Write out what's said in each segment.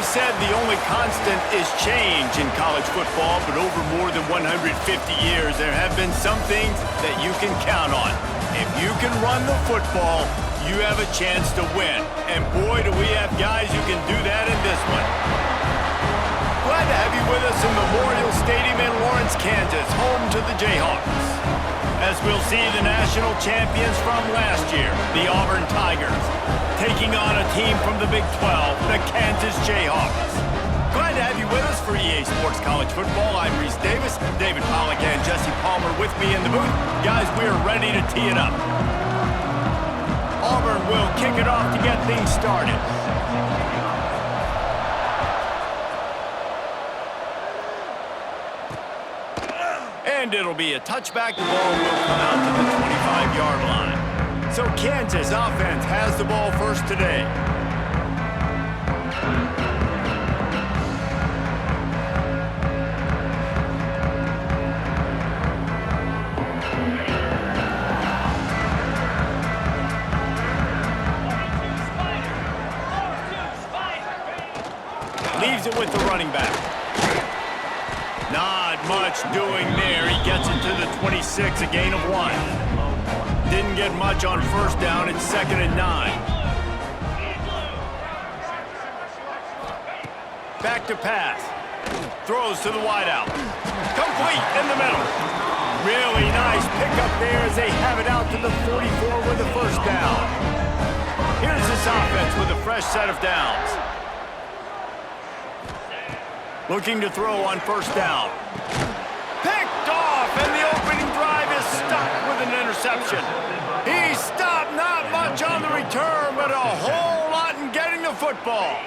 said the only constant is change in college football, but over more than 150 years, there have been some things that you can count on. If you can run the football, you have a chance to win. And boy, do we have guys who can do that in this one. Glad to have you with us in Memorial Stadium in Lawrence, Kansas, home to the Jayhawks. As we'll see the national champions from last year, the Auburn Tigers, taking on a team from the Big 12, the Kansas Jayhawks. Glad to have you with us for EA Sports College Football. I'm Reese Davis, David Pollack and Jesse Palmer with me in the booth. Guys, we're ready to tee it up. Auburn will kick it off to get things started. And it'll be a touchback. The ball will come out to the 25-yard line. So Kansas offense has the ball first today. Leaves it with the running back. Not much doing there. He gets it to the 26, a gain of 1. Didn't get much on first down. It's 2nd and 9. Back to pass. Throws to the wideout. Complete in the middle. Really nice pickup there as they have it out to the 44 with the first down. Here's this offense with a fresh set of downs. Looking to throw on first down. Picked off, and the opening drive is stopped with an interception. He stopped, not much on the return, but a whole lot in getting the football.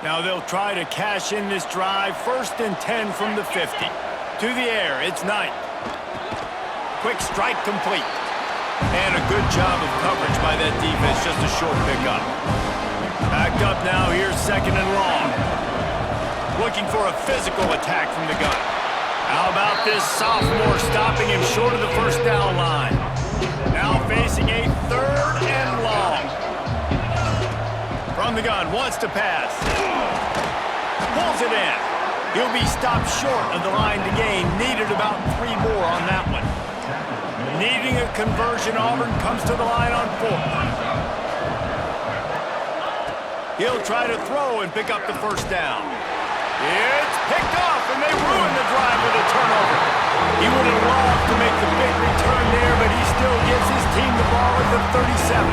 Now they'll try to cash in this drive. 1st and 10 from the 50. To the air, it's Knight. Quick strike complete. And a good job of coverage by that defense, just a short pickup. Backed up now, here's 2nd and long. Looking for a physical attack from the gun. How about this sophomore stopping him short of the first down line? Now facing a 3rd and long. From the gun, wants to pass. Pulls it in. He'll be stopped short of the line to gain. Needed about 3 more on that one. Needing a conversion, Auburn comes to the line on 4th. He'll try to throw and pick up the first down. It's picked off, and they ruin the drive with a turnover. He would have loved to make the big return there, but he still gives his team the ball at the 37.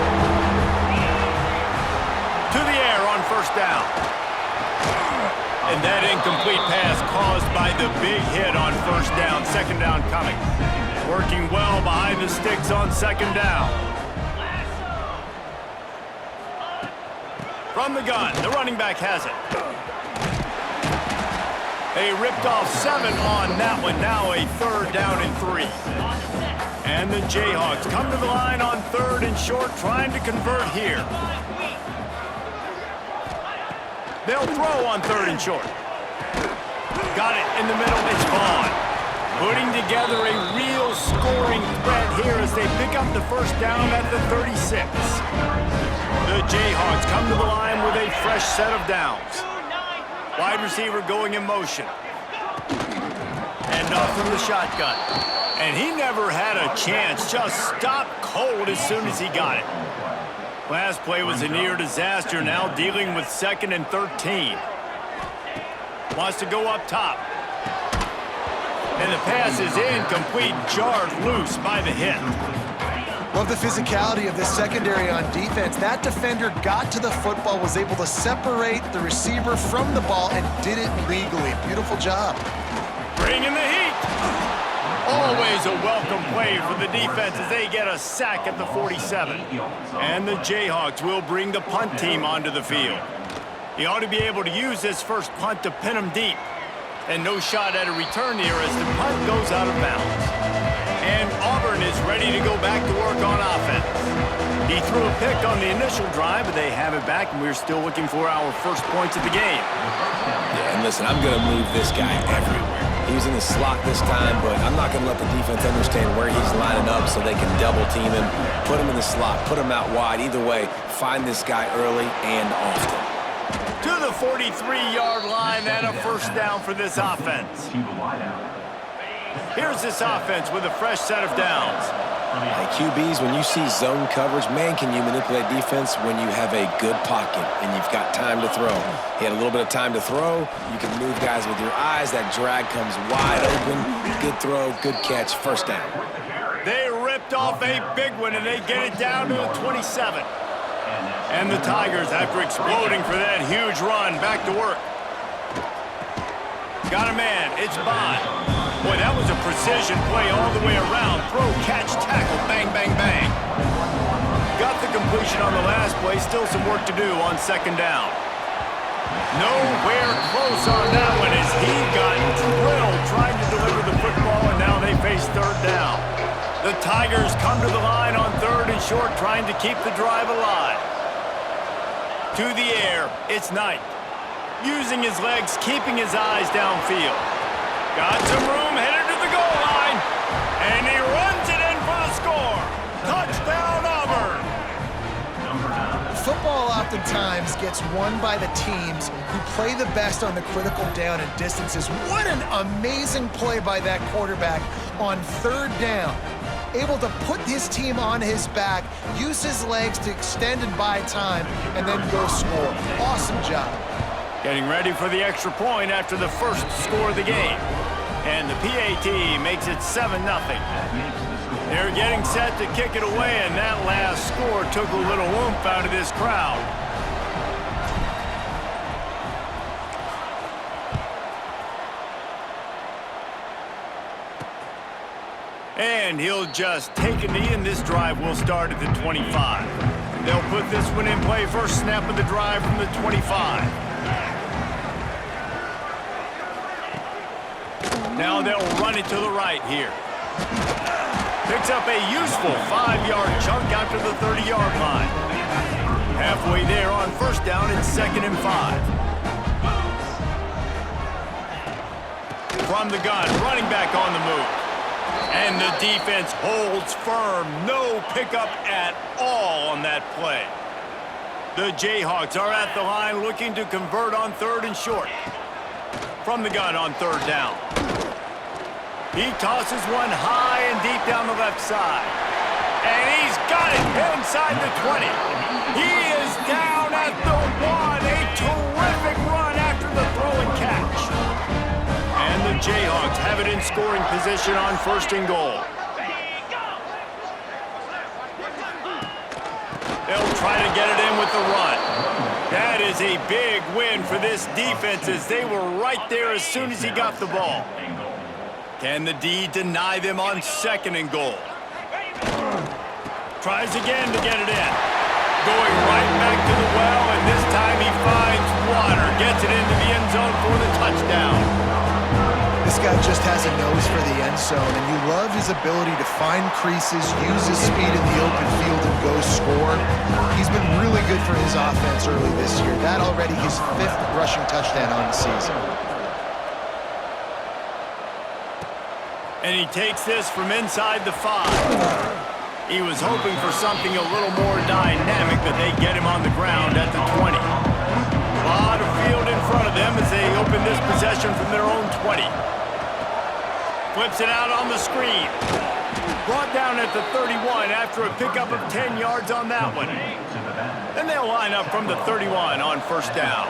To the air on first down. And that incomplete pass caused by the big hit on first down. 2nd down coming. Working well behind the sticks on 2nd down. From the gun, the running back has it. They ripped off 7 on that one. Now a 3rd down and 3. And the Jayhawks come to the line on 3rd and short, trying to convert here. They'll throw on 3rd and short. Got it in the middle. It's Vaughn. Putting together a real scoring threat here as they pick up the first down at the 36. The Jayhawks come to the line with a fresh set of downs. Wide receiver going in motion. And off from the shotgun. And he never had a chance. Just stopped cold as soon as he got it. Last play was a near disaster. Now dealing with 2nd and 13. Wants to go up top. And the pass is incomplete. Jarred loose by the hit. Love the physicality of this secondary on defense. That defender got to the football, was able to separate the receiver from the ball, and did it legally. Beautiful job. Bringing the heat. Always a welcome play for the defense as they get a sack at the 47. And the Jayhawks will bring the punt team onto the field. He ought to be able to use this first punt to pin him deep. And no shot at a return here as the punt goes out of bounds. And Auburn is ready to go back to work on offense. He threw a pick on the initial drive, but they have it back, and we're still looking for our first points of the game. Yeah, and listen, I'm going to move this guy everywhere. He was in the slot this time, but I'm not going to let the defense understand where he's lining up so they can double team him, put him in the slot, put him out wide. Either way, find this guy early and often. To the 43-yard line and a first down for this offense. Here's this offense with a fresh set of downs. Hey, QBs, when you see zone coverage, man, can you manipulate defense when you have a good pocket and you've got time to throw. He had a little bit of time to throw. You can move guys with your eyes. That drag comes wide open. Good throw, good catch, first down. They ripped off a big one, and they get it down to the 27. And the Tigers, after exploding for that huge run, back to work. Got a man. It's Bond. Boy, that was a precision play all the way around. Throw, catch, tackle, bang, bang, bang. Got the completion on the last play. Still some work to do on second down. Nowhere close on that one as he got drilled trying to deliver the football, and now they face third down. The Tigers come to the line on third and short, trying to keep the drive alive. To the air, it's Knight. Using his legs, keeping his eyes downfield. Got some room, headed to the goal line. And he runs it in for the score. Touchdown, Auburn. Football oftentimes gets won by the teams who play the best on the critical down and distances. What an amazing play by that quarterback on third down. Able to put his team on his back, use his legs to extend and buy time, and then go score. Awesome job. Getting ready for the extra point after the first score of the game. And the PAT makes it 7-0. They're getting set to kick it away, and that last score took a little oomph out of this crowd. And he'll just take a knee, and this drive will start at the 25. They'll put this one in play. First snap of the drive from the 25. Now they'll run it to the right here. Picks up a useful 5-yard chunk out to the 30-yard line. Halfway there on first down, it's 2nd and 5. From the gun, running back on the move. And the defense holds firm. No pickup at all on that play. The Jayhawks are at the line looking to convert on third and short. From the gun on third down. He tosses one high and deep down the left side. And he's got it inside the 20. He is down at the 1. A terrific run after the throw and catch. And the Jayhawks have it in scoring position on first and goal. They'll try to get it in with the run. That is a big win for this defense as they were right there as soon as he got the ball. Can the D deny them on second and goal? Tries again to get it in. Going right back to the well, and this time he finds water. Gets it into the end zone for the touchdown. This guy just has a nose for the end zone, and you love his ability to find creases, use his speed in the open field, and go score. He's been really good for his offense early this year. That already his 5th rushing touchdown on the season. And he takes this from inside the 5. He was hoping for something a little more dynamic, but they get him on the ground at the 20. A lot of field in front of them as they open this possession from their own 20. Flips it out on the screen. Brought down at the 31 after a pickup of 10 yards on that one. Then they'll line up from the 31 on first down.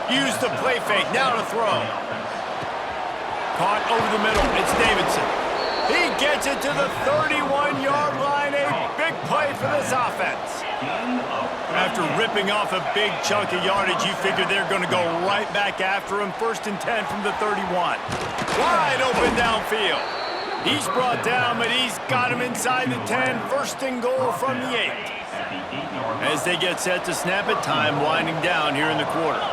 Use the play fake, now to throw. Caught over the middle, it's Davidson. He gets it to the 31-yard line, a big play for this offense. After ripping off a big chunk of yardage, you figure they're going to go right back after him. 1st and 10 from the 31. Wide open downfield. He's brought down, but he's got him inside the 10. 1st and goal from the 8. As they get set to snap it, time winding down here in the quarter.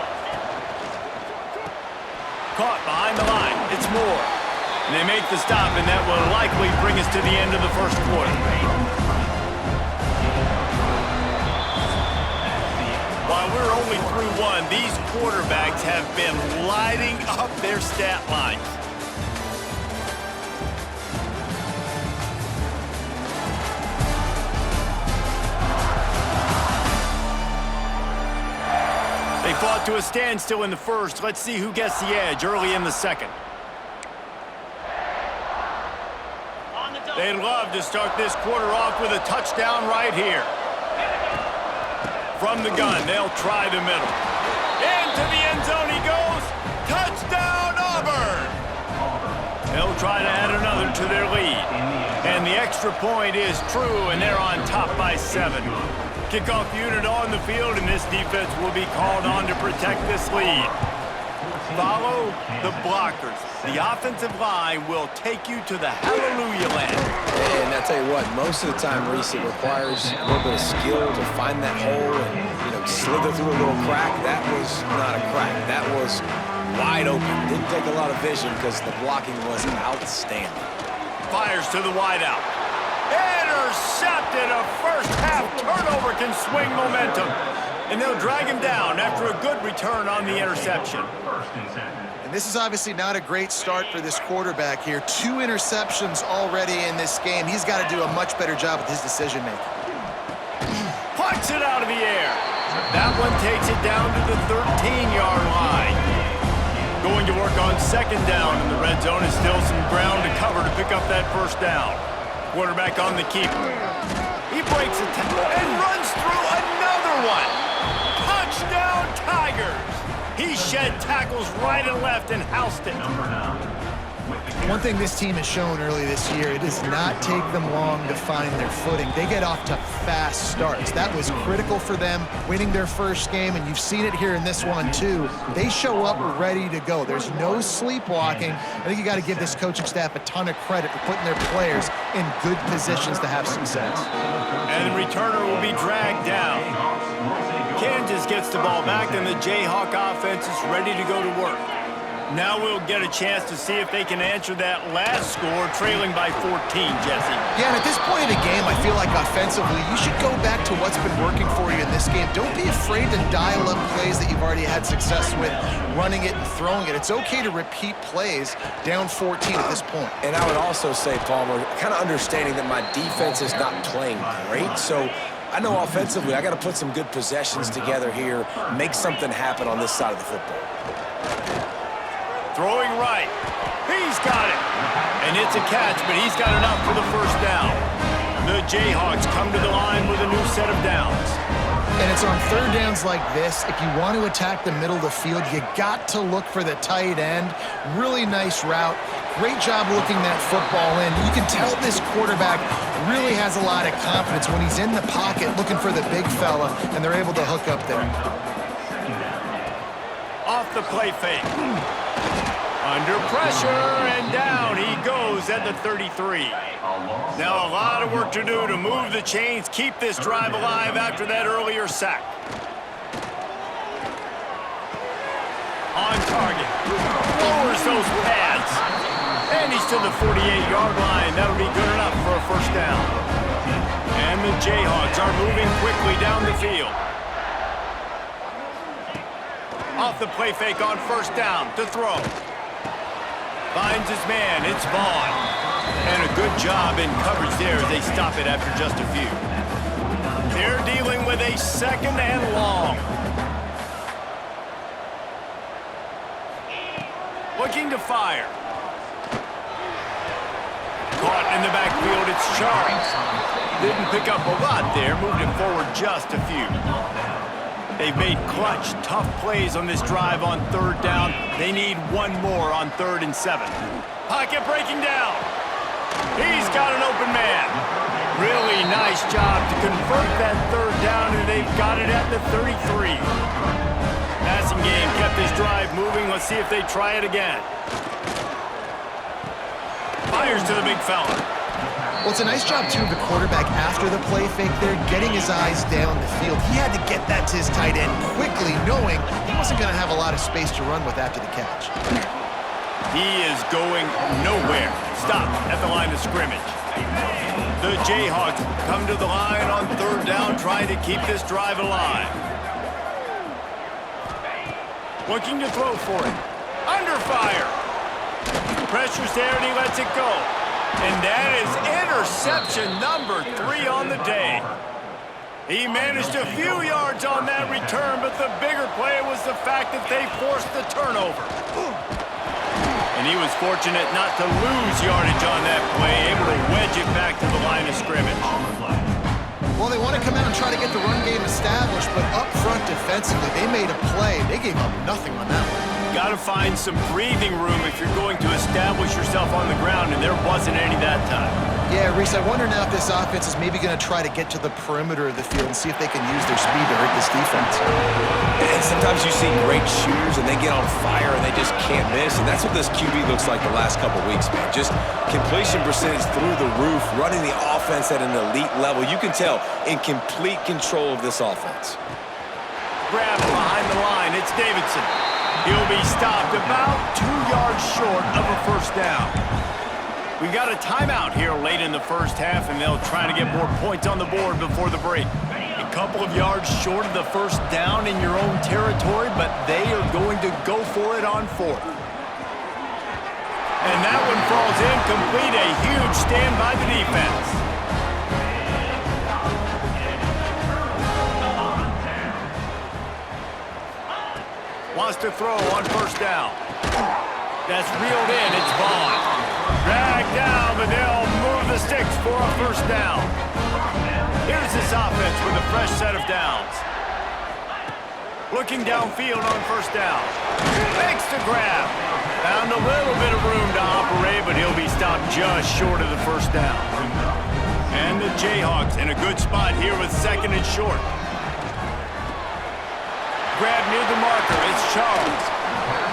Caught behind the line. It's Moore. And they make the stop, and that will likely bring us to the end of the first quarter. While we're only through one, these quarterbacks have been lighting up their stat lines. to a standstill in the first. Let's see who gets the edge early in the second. They'd love to start this quarter off with a touchdown right here. From the gun, they'll try the middle. Into the end zone he goes. Touchdown, Auburn! They'll try to add another to their lead. And the extra point is true, and they're on top by 7. Kickoff unit on the field, and this defense will be called on to protect this lead. Follow the blockers. The offensive line will take you to the hallelujah land. And I tell you what, most of the time, Reese, it requires a little bit of skill to find that hole and, slither through a little crack. That was not a crack. That was wide open. Didn't take a lot of vision because the blocking was outstanding. Fires to the wideout. Intercepted. A first-half turnover can swing momentum. And they'll drag him down after a good return on the interception. And this is obviously not a great start for this quarterback here. 2 interceptions already in this game. He's got to do a much better job with his decision-making. Punts it out of the air. That one takes it down to the 13-yard line. Going to work on second down in the red zone is still some ground to cover to pick up that first down. Quarterback on the keeper. He breaks a tackle and runs through another one. Touchdown, Tigers! He shed tackles right and left and housed it. One thing this team has shown early this year, it does not take them long to find their footing. They get off to fast starts. That was critical for them winning their first game, and you've seen it here in this one too. They show up ready to go. There's no sleepwalking. I think you got to give this coaching staff a ton of credit for putting their players in good positions to have success. And the returner will be dragged down. Kansas gets the ball back, and the Jayhawk offense is ready to go to work. Now we'll get a chance to see if they can answer that last score, trailing by 14, Jesse. Yeah, and at this point in the game, I feel like offensively, you should go back to what's been working for you in this game. Don't be afraid to dial up plays that you've already had success with, running it and throwing it. It's okay to repeat plays down 14 at this point. And I would also say, Palmer, kind of understanding that my defense is not playing great, so I know offensively I got to put some good possessions together here, make something happen on this side of the football. Throwing right. He's got it. And it's a catch, but he's got enough for the first down. The Jayhawks come to the line with a new set of downs. And it's on third downs like this. If you want to attack the middle of the field, you got to look for the tight end. Really nice route. Great job looking that football in. You can tell this quarterback really has a lot of confidence when he's in the pocket looking for the big fella, and they're able to hook up there. Off the play fake. Under pressure, and down he goes at the 33. Now a lot of work to do to move the chains, keep this drive alive after that earlier sack. On target. Lowers those pads. And he's to the 48-yard line. That'll be good enough for a first down. And the Jayhawks are moving quickly down the field. Off the play fake on first down to throw. Finds his man, it's Vaughn. And a good job in coverage there as they stop it after just a few. They're dealing with a second and long. Looking to fire. Caught in the backfield, it's Charles. Didn't pick up a lot there, moved it forward just a few. They've made clutch, tough plays on this drive on third down. They need one more on 3rd and 7. Pocket breaking down. He's got an open man. Really nice job to convert that third down, and they've got it at the 33. Passing game kept this drive moving. Let's see if they try it again. Fires to the big fella. Well, it's a nice job, too, of the quarterback after the play fake there, getting his eyes down the field. He had to get that to his tight end quickly, knowing he wasn't going to have a lot of space to run with after the catch. He is going nowhere. Stop at the line of scrimmage. The Jayhawks come to the line on third down, trying to keep this drive alive. Looking to throw for it. Under fire. Pressure's there, and he lets it go. And that is interception number 3 on the day. He managed a few yards on that return, but the bigger play was the fact that they forced the turnover. And he was fortunate not to lose yardage on that play, able to wedge it back to the line of scrimmage. Well, they want to come out and try to get the run game established, but up front defensively, they made a play. They gave up nothing on that one. Got to find some breathing room if you're going to establish yourself on the ground, and there wasn't any that time. Yeah, Reese, I wonder now if this offense is maybe going to try to get to the perimeter of the field and see if they can use their speed to hurt this defense. And sometimes you see great shooters, and they get on fire, and they just can't miss. And that's what this QB looks like the last couple weeks, man. Just completion percentage through the roof, running the offense at an elite level. You can tell in complete control of this offense. Grab behind the line. It's Davidson. He'll be stopped about 2 yards short of a first down. We've got a timeout here late in the first half, and they'll try to get more points on the board before the break. A couple of yards short of the first down in your own territory, but they are going to go for it on fourth. And that one falls incomplete. A huge stand by the defense. Wants to throw on first down. That's reeled in. It's Vaughn. Dragged down, but they'll move the sticks for a first down. Here's this offense with a fresh set of downs. Looking downfield on first down. Makes the grab. Found a little bit of room to operate, but he'll be stopped just short of the first down. And the Jayhawks in a good spot here with second and short. Grab near the marker. It's Charles.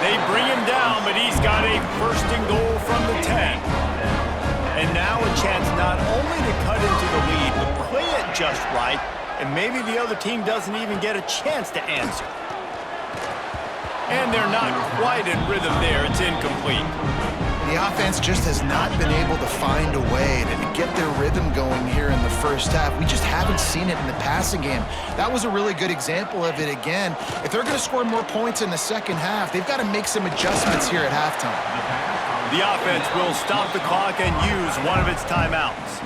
They bring him down, but he's got a first and goal from the 10. And now a chance not only to cut into the lead, but play it just right, and maybe the other team doesn't even get a chance to answer. And they're not quite in rhythm there. It's incomplete. The offense just has not been able to find a way to get their rhythm going here in the first half. We just haven't seen it in the passing game. That was a really good example of it again. If they're going to score more points in the second half, they've got to make some adjustments here at halftime. The offense will stop the clock and use one of its timeouts.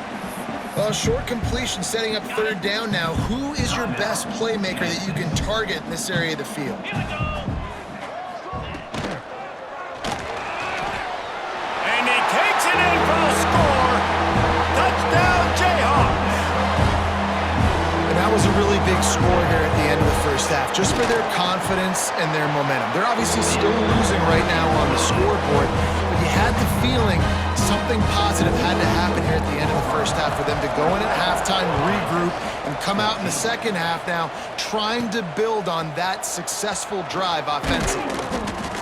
Well, short completion setting up third down now. Who is your best playmaker that you can target in this area of the field? Was a really big score here at the end of the first half, just for their confidence and their momentum. They're obviously still losing right now on the scoreboard, but you had the feeling something positive had to happen here at the end of the first half for them to go in at halftime, regroup, and come out in the second half now trying to build on that successful drive offensively.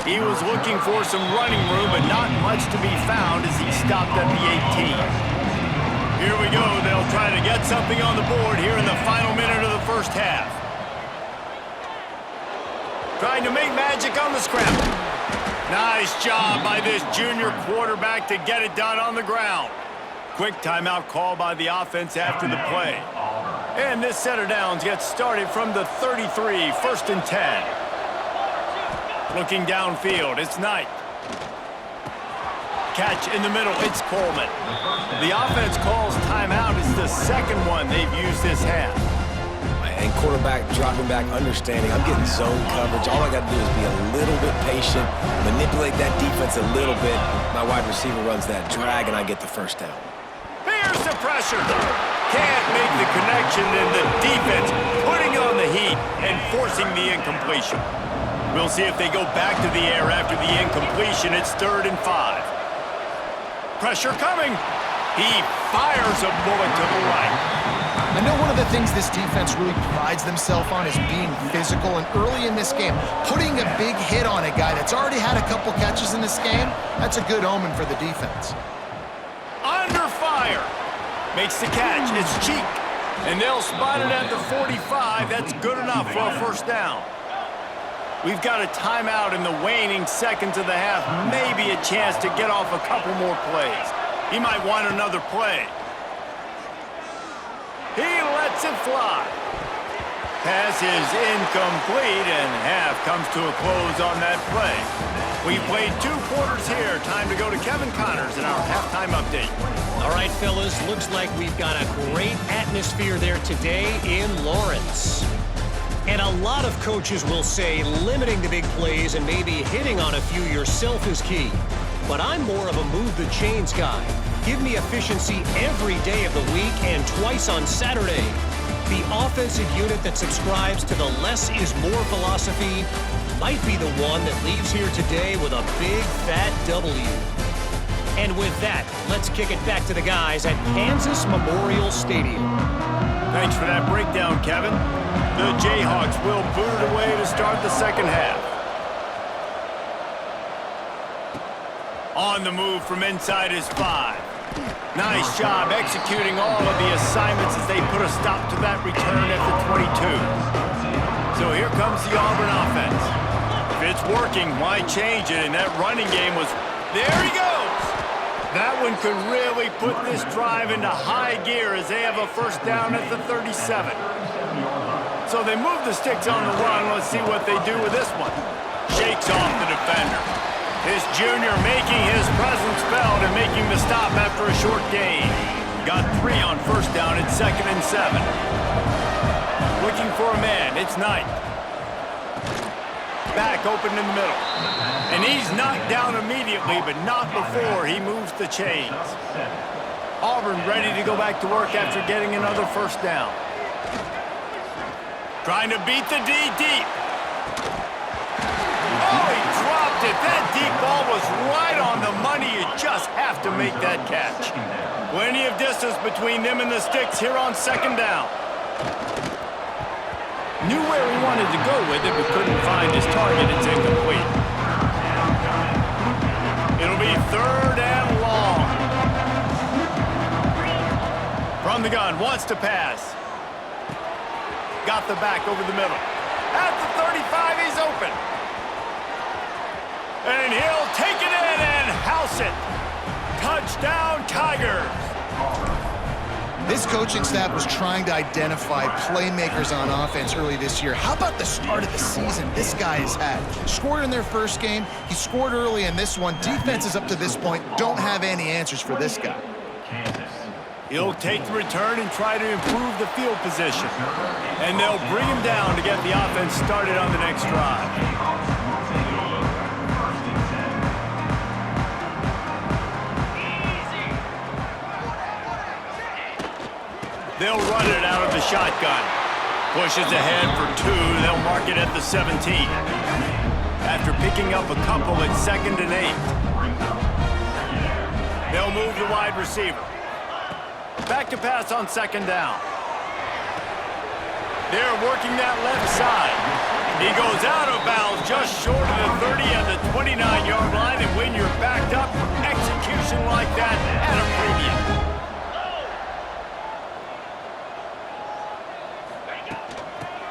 He was looking for some running room, but not much to be found as he stopped at the 18. Here we go. They'll try to get something on the board here in the final minute of the first half. Trying to make magic on the scramble. Nice job by this junior quarterback to get it done on the ground. Quick timeout call by the offense after the play. And this set of downs gets started from the 33, first and 10. Looking downfield, it's Knight. Catch in the middle, it's Coleman. The offense calls timeout. It's the second one they've used this half. And quarterback dropping back, understanding I'm getting zone coverage. All I got to do is be a little bit patient, manipulate that defense a little bit. My wide receiver runs that drag, and I get the first down. Here's the pressure. Can't make the connection, and the defense putting on the heat and forcing the incompletion. We'll see if they go back to the air after the incompletion. It's 3rd and 5. Pressure coming. He fires a bullet to the right. I know one of the things this defense really prides themselves on is being physical, and early in this game, putting a big hit on a guy that's already had a couple catches in this game, that's a good omen for the defense. Under fire. Makes the catch. It's Cheek. And they'll spot it at the 45. That's good enough for a first down. We've got a timeout in the waning seconds of the half. Maybe a chance to get off a couple more plays. He might want another play. He lets it fly. Pass is incomplete, and half comes to a close on that play. We've played 2 quarters here. Time to go to Kevin Connors in our halftime update. All right, fellas, looks like we've got a great atmosphere there today in Lawrence. And a lot of coaches will say limiting the big plays and maybe hitting on a few yourself is key. But I'm more of a move the chains guy. Give me efficiency every day of the week and twice on Saturday. The offensive unit that subscribes to the less is more philosophy might be the one that leaves here today with a big fat W. And with that, let's kick it back to the guys at Kansas Memorial Stadium. Thanks for that breakdown, Kevin. The Jayhawks will boot it away to start the second half. On the move from inside his 5. Nice job executing all of the assignments as they put a stop to that return at the 22. So here comes the Auburn offense. If it's working, why change it? And that running game was... There he goes! That one could really put this drive into high gear as they have a first down at the 37. So they move the sticks on the run. Let's see what they do with this one. Shakes off the defender. His junior making his presence felt and making the stop after a short gain. Got 3 on first down at 2nd and 7. Looking for a man. It's Knight. Back open in the middle. And he's knocked down immediately, but not before he moves the chains. Auburn ready to go back to work after getting another first down. Trying to beat the D deep. Oh, he dropped it. That deep ball was right on the money. You just have to make that catch. Plenty of distance between them and the sticks here on second down. Knew where he wanted to go with it, but couldn't find his target. It's incomplete. It'll be 3rd and long. From the gun, wants to pass. Got the back over the middle. At the 35, he's open. And he'll take it in and house it. Touchdown, Tigers. This coaching staff was trying to identify playmakers on offense early this year. How about the start of the season this guy has had? Scored in their first game. He scored early in this one. Defenses up to this point don't have any answers for this guy. He'll take the return and try to improve the field position. And they'll bring him down to get the offense started on the next drive. They'll run it out of the shotgun. Pushes ahead for 2. They'll mark it at the 17. After picking up a couple at 2nd and 8. They'll move the wide receiver. Back to pass on 2nd down. They're working that left side. He goes out of bounds just short of the 30 and the 29-yard line. And when you're backed up, execution like that at a premium.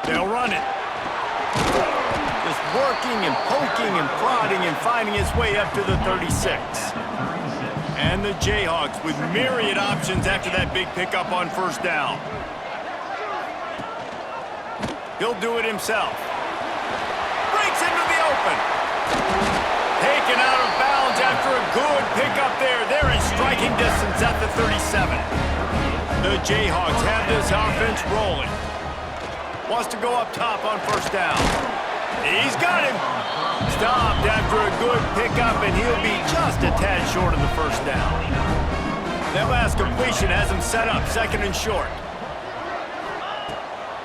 They'll run it. Just working and poking and prodding and finding his way up to the 36. And the Jayhawks with myriad options after that big pickup on first down. He'll do it himself. Breaks into the open. Taken out of bounds after a good pickup there. They're in striking distance at the 37. The Jayhawks have this offense rolling. Wants to go up top on first down. He's got him. Stopped after a good pickup, and he'll be just a tad short of the first down. That last completion has him set up 2nd and short.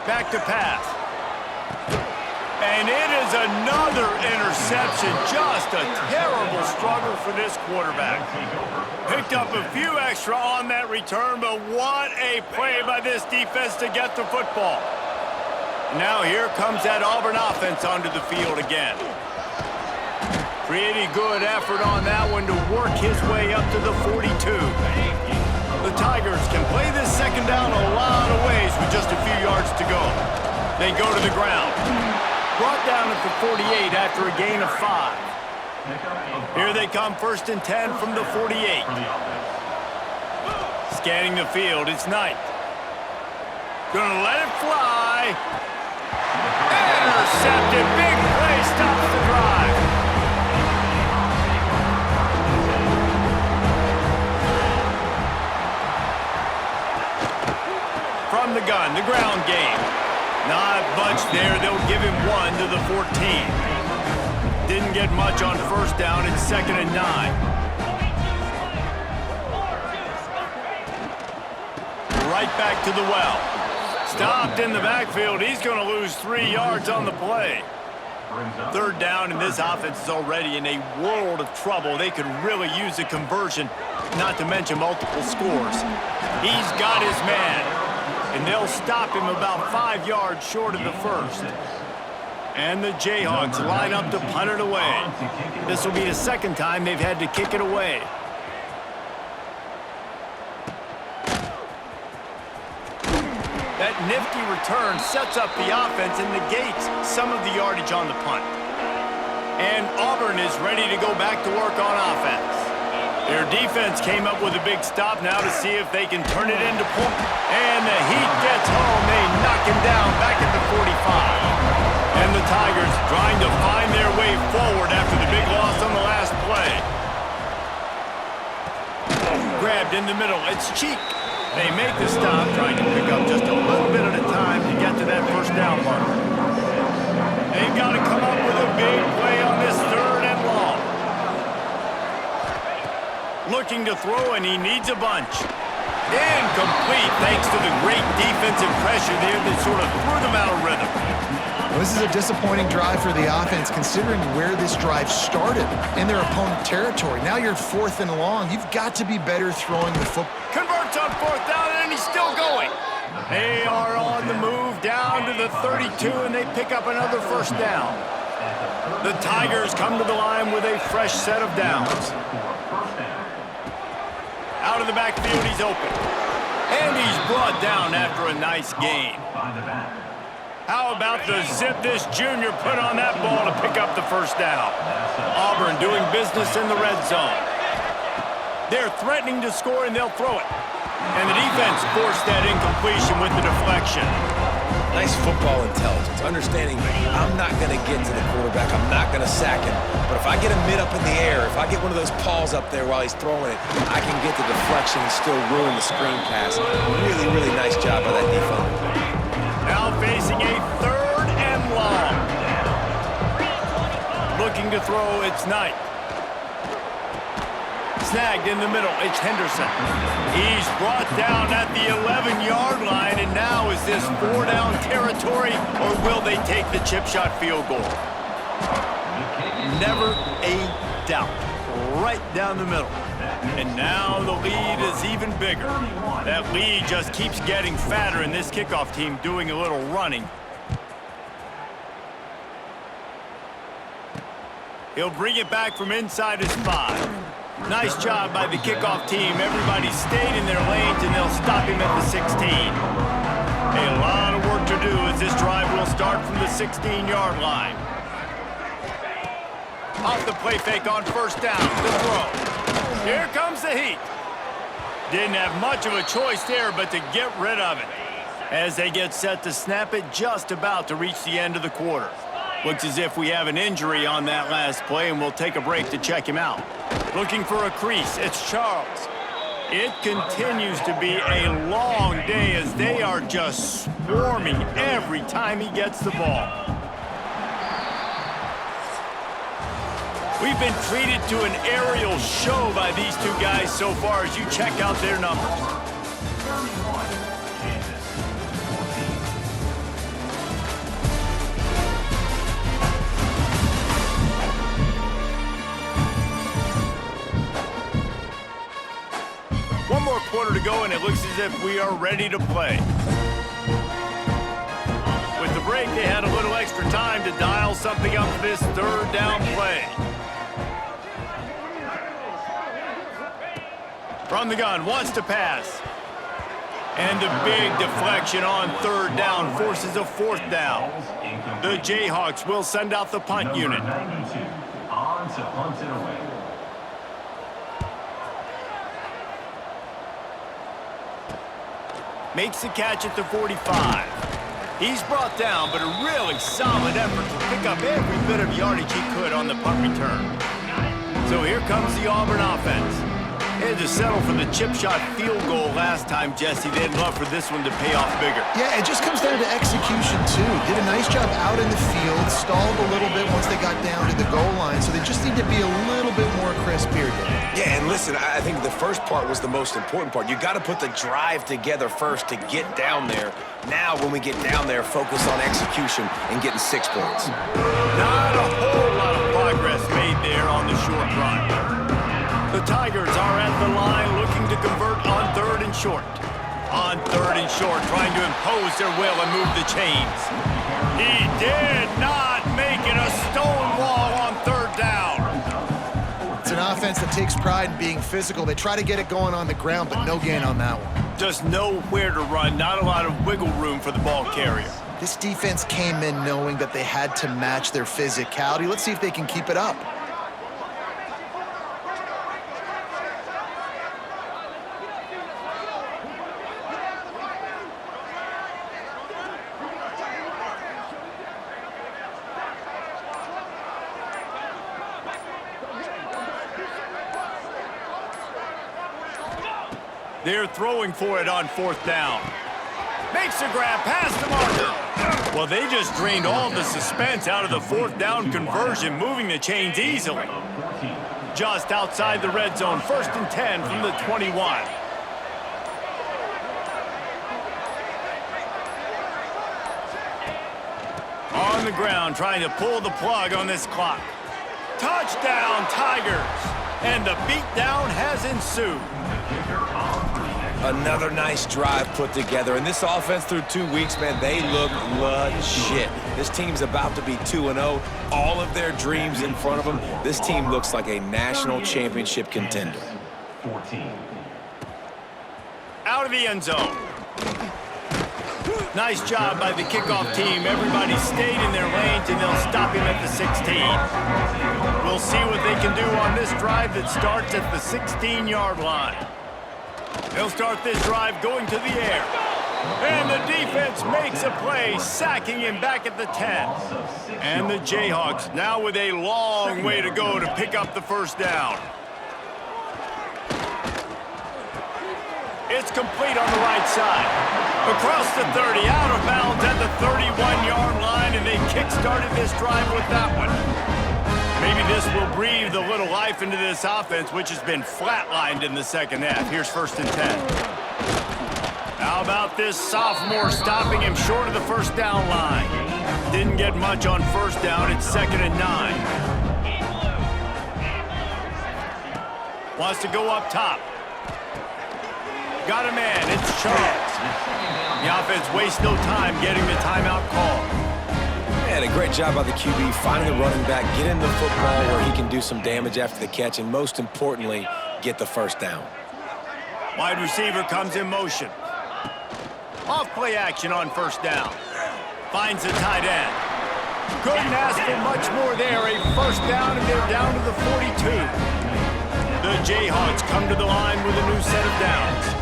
Back to pass. And it is another interception. Just a terrible struggle for this quarterback. Picked up a few extra on that return, but what a play by this defense to get the football. Now here comes that Auburn offense onto the field again. Pretty good effort on that one to work his way up to the 42. The Tigers can play this second down a lot of ways with just a few yards to go. They go to the ground. Brought down at the 48 after a gain of 5. Here they come 1st and 10 from the 48. Scanning the field, it's Knight. Gonna let it fly. Intercepted. Big play stops the drive. from the gun, the ground game. Not much there. They'll give him 1 to the 14. Didn't get much on first down. It's 2nd and 9. Right back to the well. Stopped in the backfield. He's going to lose 3 yards on the play. 3rd down, and this offense is already in a world of trouble. They could really use a conversion, not to mention multiple scores. He's got his man, and they'll stop him about 5 yards short of the first. And the Jayhawks line up to punt it away. This will be the 2nd time they've had to kick it away. That nifty return sets up the offense and negates some of the yardage on the punt. And Auburn is ready to go back to work on offense. Their defense came up with a big stop now to see if they can turn it into points. And the Heat gets home. They knock him down back at the 45. And the Tigers trying to find their way forward after the big loss on the last play. Grabbed in the middle. It's Cheek. They make the stop, trying to pick up just a little bit at a time to get to that first down marker. They've got to come up with a big play on this 3rd and long. Looking to throw, and he needs a bunch. Incomplete, thanks to the great defensive pressure there that sort of threw them out of rhythm. Well, this is a disappointing drive for the offense, considering where this drive started, in their opponent territory. Now you're 4th and long. You've got to be better throwing the football. Converts on 4th down, and he's still going. They are on the move down to the 32, and they pick up another first down. The Tigers come to the line with a fresh set of downs. Out of the backfield, he's open. And he's brought down after a nice gain. How about the zip this junior put on that ball to pick up the first down? Auburn doing business in the red zone. They're threatening to score, and they'll throw it. And the defense forced that incompletion with the deflection. Nice football intelligence, understanding I'm not going to get to the quarterback, I'm not going to sack him, but if I get a mid up in the air, if I get one of those paws up there while he's throwing it, I can get the deflection and still ruin the screen pass. Really, really nice job by that defender. Now facing a 3rd and long. Looking to throw, it's Knight. Snagged in the middle, it's Henderson. He's brought down at the 11-yard line, and now is this 4-down territory, or will they take the chip shot field goal? Never a doubt. Right down the middle. And now the lead is even bigger. That lead just keeps getting fatter, and this kickoff team doing a little running. He'll bring it back from inside his 5. Nice job by the kickoff team. Everybody stayed in their lanes, and they'll stop him at the 16. A lot of work to do as this drive will start from the 16-yard line. Off the play fake on first down. The throw. Here comes the Heat. Didn't have much of a choice there but to get rid of it. As they get set to snap it, just about to reach the end of the quarter. Looks as if we have an injury on that last play, and we'll take a break to check him out. Looking for a crease, it's Charles. It continues to be a long day as they are just swarming every time he gets the ball. We've been treated to an aerial show by these two guys so far as you check out their numbers. One more quarter to go, and it looks as if we are ready to play. With the break, they had a little extra time to dial something up for this 3rd down play. From the gun, wants to pass. And the big deflection on 3rd down forces a 4th down. The Jayhawks will send out the punt unit. On to punt it away. Makes the catch at the 45. He's brought down, but a really solid effort to pick up every bit of yardage he could on the punt return. So here comes the Auburn offense. They had to settle for the chip shot field goal last time, Jesse. They'd love for this one to pay off bigger. Yeah, it just comes down to execution, too. Did a nice job out in the field, stalled a little bit once they got down to the goal line, so they just need to be a little bit more crisp here, Dave. Yeah, and listen, I think the first part was the most important part. You got to put the drive together first to get down there. Now, when we get down there, focus on execution and getting 6 points. Not a whole lot of progress made there on the short run. The Tigers are at the line looking to convert on 3rd and short. On 3rd and short, trying to impose their will and move the chains. He did not make it a stone wall on 3rd down. It's an offense that takes pride in being physical. They try to get it going on the ground, but no gain on that one. Just nowhere to run, not a lot of wiggle room for the ball carrier. This defense came in knowing that they had to match their physicality. Let's see if they can keep it up. They're throwing for it on 4th down. Makes a grab past the marker. Well, they just drained all the suspense out of the 4th down conversion, moving the chains easily. Just outside the red zone, 1st and 10 from the 21. On the ground, trying to pull the plug on this clock. Touchdown, Tigers! And the beatdown has ensued. Another nice drive put together. And this offense through 2 weeks, man, they look legit. This team's about to be 2-0. All of their dreams in front of them. This team looks like a national championship contender. 14. Out of the end zone. Nice job by the kickoff team. Everybody stayed in their lanes, and they'll stop him at the 16. We'll see what they can do on this drive that starts at the 16-yard line. They'll start this drive going to the air. And the defense makes a play, sacking him back at the 10. And the Jayhawks now with a long way to go to pick up the 1st down. It's complete on the right side. Across the 30, out of bounds at the 31-yard line, and they kick-started this drive with that one. Maybe this will breathe a little life into this offense, which has been flatlined in the 2nd half. Here's 1st and 10. How about this sophomore stopping him short of the 1st down line? Didn't get much on 1st down. It's 2nd and 9. Wants to go up top. Got a man. It's Charles. The offense wastes no time getting the timeout call. And a great job by the QB finding the running back, getting the football where he can do some damage after the catch, and most importantly, get the 1st down. Wide receiver comes in motion. Off play action on 1st down. Finds the tight end. Couldn't ask for much more there. A 1st down, and they're down to the 42. The Jayhawks come to the line with a new set of downs.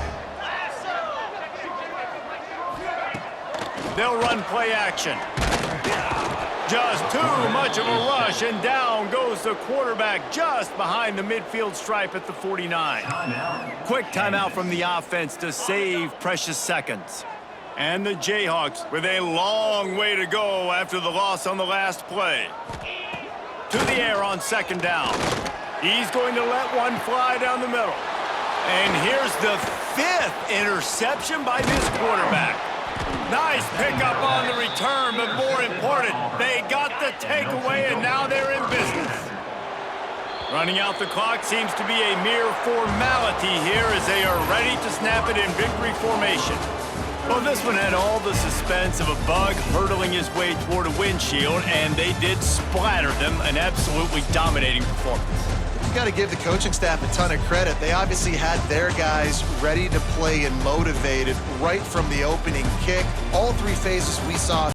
They'll run play action. Just too much of a rush, and down goes the quarterback just behind the midfield stripe at the 49. Quick timeout from the offense to save precious seconds. And the Jayhawks with a long way to go after the loss on the last play. To the air on 2nd down. He's going to let one fly down the middle. And here's the 5th interception by this quarterback. Nice pickup on the return, but more important, they got the takeaway, and now they're in business. Running out the clock seems to be a mere formality here as they are ready to snap it in victory formation. Well, this one had all the suspense of a bug hurtling his way toward a windshield, and they did splatter them, an absolutely dominating performance. You got to give the coaching staff a ton of credit. They obviously had their guys ready to play and motivated right from the opening kick. All 3 phases we saw